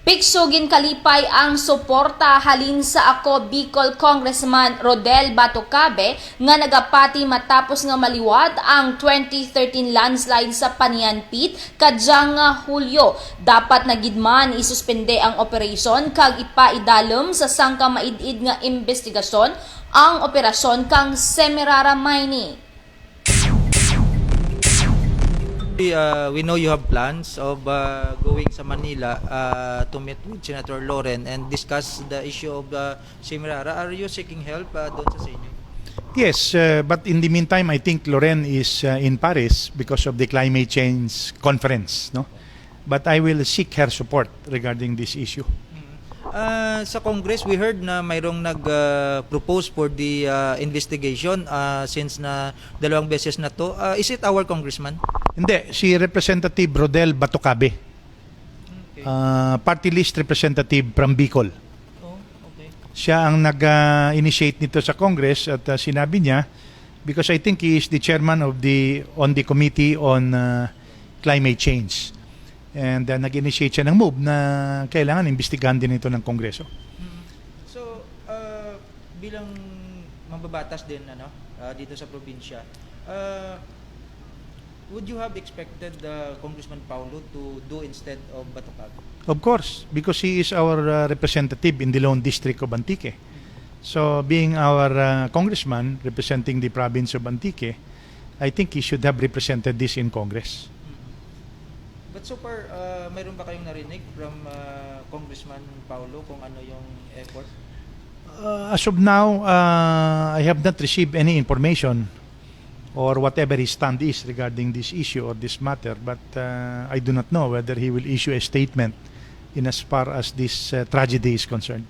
Piksugin kalipay ang suporta halin sa ako Bicol Congressman Rodel Batocabe nga nagapati matapos nga maliwat ang 2013 landslide sa Panian Pit kadyang nga Hulyo. Dapat nagidman isuspende ang operasyon kag ipaidalom sa sangka maid-id nga investigasyon ang operasyon kang Semirara Mining. We know you have plans of going sa Manila to meet with Senator Loren and discuss the issue of Semirara. Are you seeking help doon sa inyo? Yes, but in the meantime, I think Loren is in Paris because of the climate change conference, no? But I will seek her support regarding this issue. Sa Congress, we heard na mayroong nag-propose for the investigation since na dalawang beses na to. Is it our congressman? Hindi, si Representative Rodel Batocabe, Okay. party list representative from Bicol. Oh, okay. Siya ang nag-initiate nito sa Congress at sinabi niya, because I think he is the chairman of on the Committee on Climate Change. And nag-initiate siya ng move na kailangan imbestigahan din ito ng Kongreso. So, bilang mambabatas din dito sa probinsya, would you have expected Congressman Paulo to do instead of Batocabe? Of course, because he is our representative in the Lone District of Antique. So, being our congressman representing the province of Antique, I think he should have represented this in Congress. But so far, mayroon ba kayong narinig from Congressman Paulo kung ano yung effort? As of now, I have not received any information or whatever his stand is regarding this issue or this matter, but I do not know whether he will issue a statement in as far as this tragedy is concerned.